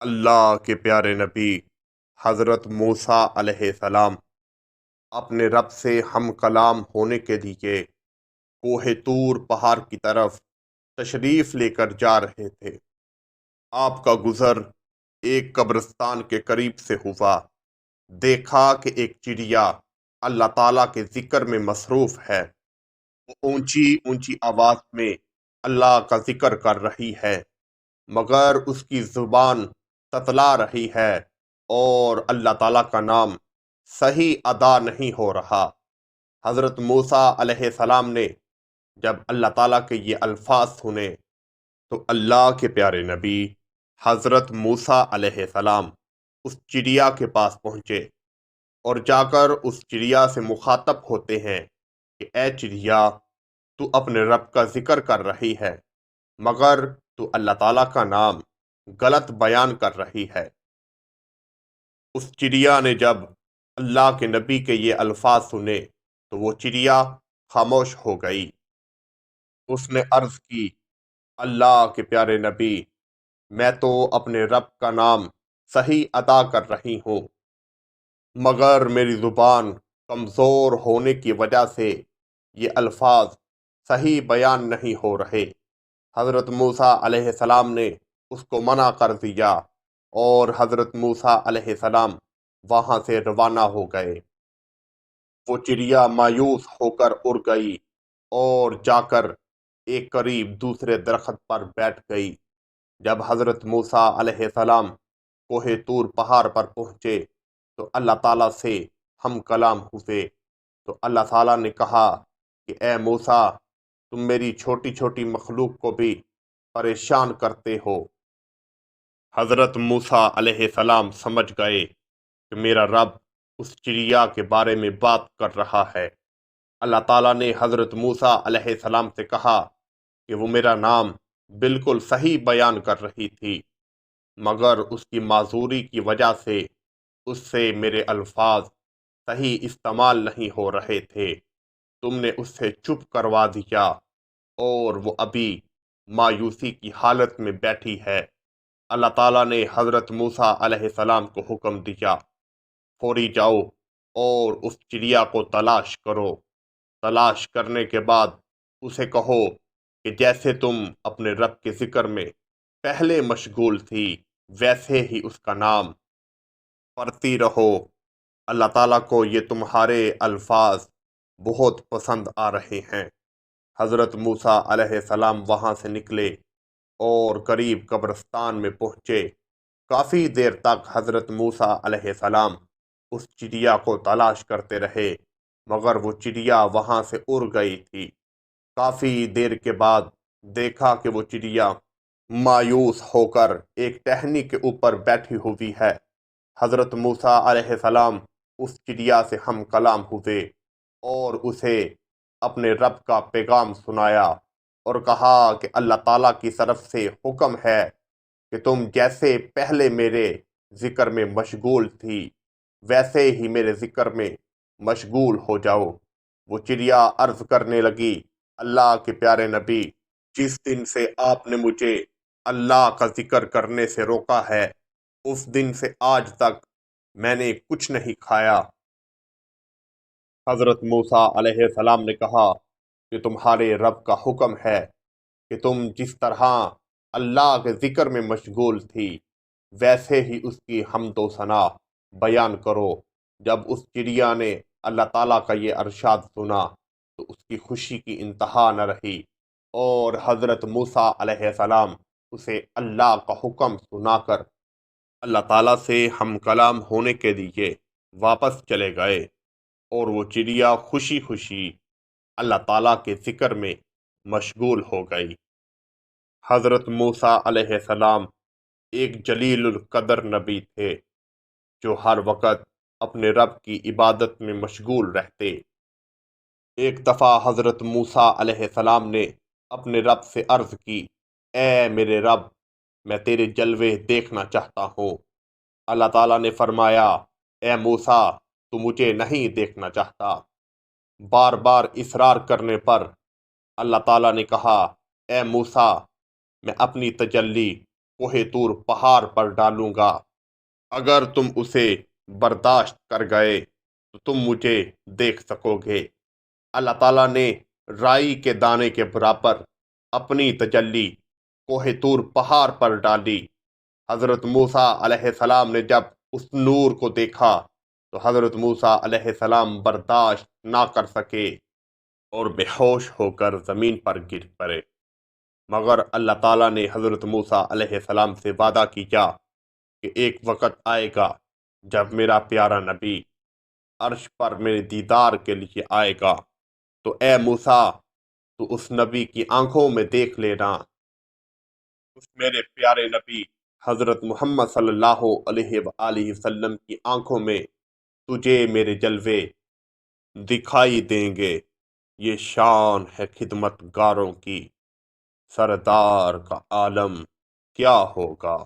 اللہ کے پیارے نبی حضرت موسیٰ علیہ السلام اپنے رب سے ہم کلام ہونے کے لیے کوہ طور پہاڑ کی طرف تشریف لے کر جا رہے تھے۔ آپ کا گزر ایک قبرستان کے قریب سے ہوا۔ دیکھا کہ ایک چڑیا اللہ تعالیٰ کے ذکر میں مصروف ہے۔ وہ اونچی اونچی آواز میں اللہ کا ذکر کر رہی ہے، مگر اس کی زبان تتلا رہی ہے اور اللہ تعالیٰ کا نام صحیح ادا نہیں ہو رہا۔ حضرت موسیٰ علیہ السلام نے جب اللہ تعالیٰ کے یہ الفاظ سنے تو اللہ کے پیارے نبی حضرت موسیٰ علیہ السلام اس چڑیا کے پاس پہنچے اور جا کر اس چڑیا سے مخاطب ہوتے ہیں کہ اے چڑیا، تو اپنے رب کا ذکر کر رہی ہے، مگر تو اللہ تعالیٰ کا نام غلط بیان کر رہی ہے۔ اس چڑیا نے جب اللہ کے نبی کے یہ الفاظ سنے تو وہ چڑیا خاموش ہو گئی۔ اس نے عرض کی، اللہ کے پیارے نبی، میں تو اپنے رب کا نام صحیح ادا کر رہی ہوں، مگر میری زبان کمزور ہونے کی وجہ سے یہ الفاظ صحیح بیان نہیں ہو رہے۔ حضرت موسیٰ علیہ السلام نے اس کو منع کر دیا اور حضرت موسیٰ علیہ السلام وہاں سے روانہ ہو گئے۔ وہ چڑیا مایوس ہو کر اڑ گئی اور جا کر ایک قریب دوسرے درخت پر بیٹھ گئی۔ جب حضرت موسیٰ علیہ السلام کوہ طور پہاڑ پر پہنچے تو اللہ تعالیٰ سے ہم کلام ہوئے تو اللہ تعالیٰ نے کہا کہ اے موسیٰ، تم میری چھوٹی چھوٹی مخلوق کو بھی پریشان کرتے ہو۔ حضرت موسیٰ علیہ السلام سمجھ گئے کہ میرا رب اس چڑیا کے بارے میں بات کر رہا ہے۔ اللہ تعالیٰ نے حضرت موسیٰ علیہ السلام سے کہا کہ وہ میرا نام بالکل صحیح بیان کر رہی تھی، مگر اس کی معذوری کی وجہ سے اس سے میرے الفاظ صحیح استعمال نہیں ہو رہے تھے۔ تم نے اس سے چپ کروا دیا اور وہ ابھی مایوسی کی حالت میں بیٹھی ہے۔ اللہ تعالیٰ نے حضرت موسیٰ علیہ السلام کو حکم دیا، فوری جاؤ اور اس چڑیا کو تلاش کرو۔ تلاش کرنے کے بعد اسے کہو کہ جیسے تم اپنے رب کے ذکر میں پہلے مشغول تھی، ویسے ہی اس کا نام پڑھتی رہو۔ اللہ تعالیٰ کو یہ تمہارے الفاظ بہت پسند آ رہے ہیں۔ حضرت موسیٰ علیہ السلام وہاں سے نکلے اور قریب قبرستان میں پہنچے۔ کافی دیر تک حضرت موسیٰ علیہ السلام اس چڑیا کو تلاش کرتے رہے، مگر وہ چڑیا وہاں سے اڑ گئی تھی۔ کافی دیر کے بعد دیکھا کہ وہ چڑیا مایوس ہو کر ایک ٹہنی کے اوپر بیٹھی ہوئی ہے۔ حضرت موسیٰ علیہ السلام اس چڑیا سے ہم کلام ہوئے اور اسے اپنے رب کا پیغام سنایا اور کہا کہ اللہ تعالیٰ کی طرف سے حکم ہے کہ تم جیسے پہلے میرے ذکر میں مشغول تھی، ویسے ہی میرے ذکر میں مشغول ہو جاؤ۔ وہ چڑیا عرض کرنے لگی، اللہ کے پیارے نبی، جس دن سے آپ نے مجھے اللہ کا ذکر کرنے سے روکا ہے، اس دن سے آج تک میں نے کچھ نہیں کھایا۔ حضرت موسیٰ علیہ السلام نے کہا کہ تمہارے رب کا حکم ہے کہ تم جس طرح اللہ کے ذکر میں مشغول تھی، ویسے ہی اس کی حمد و ثنا بیان کرو۔ جب اس چڑیا نے اللہ تعالیٰ کا یہ ارشاد سنا تو اس کی خوشی کی انتہا نہ رہی اور حضرت موسیٰ علیہ السلام اسے اللہ کا حکم سنا کر اللہ تعالیٰ سے ہم کلام ہونے کے لیے واپس چلے گئے اور وہ چڑیا خوشی خوشی اللہ تعالیٰ کے ذکر میں مشغول ہو گئی۔ حضرت موسیٰ علیہ السلام ایک جلیل القدر نبی تھے جو ہر وقت اپنے رب کی عبادت میں مشغول رہتے۔ ایک دفعہ حضرت موسیٰ علیہ السلام نے اپنے رب سے عرض کی، اے میرے رب، میں تیرے جلوے دیکھنا چاہتا ہوں۔ اللہ تعالیٰ نے فرمایا، اے موسیٰ، تو مجھے نہیں دیکھنا چاہتا۔ بار بار اصرار کرنے پر اللہ تعالیٰ نے کہا، اے موسیٰ، میں اپنی تجلی کوہ طور پہاڑ پر ڈالوں گا۔ اگر تم اسے برداشت کر گئے تو تم مجھے دیکھ سکو گے۔ اللہ تعالیٰ نے رائی کے دانے کے برابر اپنی تجلی کوہ طور پہاڑ پر ڈالی۔ حضرت موسیٰ علیہ السلام نے جب اس نور کو دیکھا تو حضرت موسیٰ علیہ السلام برداشت نہ کر سکے اور بے ہوش ہو کر زمین پر گر پڑے، مگر اللہ تعالیٰ نے حضرت موسیٰ علیہ السلام سے وعدہ کیا کہ ایک وقت آئے گا جب میرا پیارا نبی عرش پر میرے دیدار کے لیے آئے گا، تو اے موسیٰ تو اس نبی کی آنکھوں میں دیکھ لینا، اس میرے پیارے نبی حضرت محمد صلی اللہ علیہ وآلہ وسلم کی آنکھوں میں تجھے میرے جلوے دکھائی دیں گے۔ یہ شان ہے خدمت گاروں کی، سردار کا عالم کیا ہوگا۔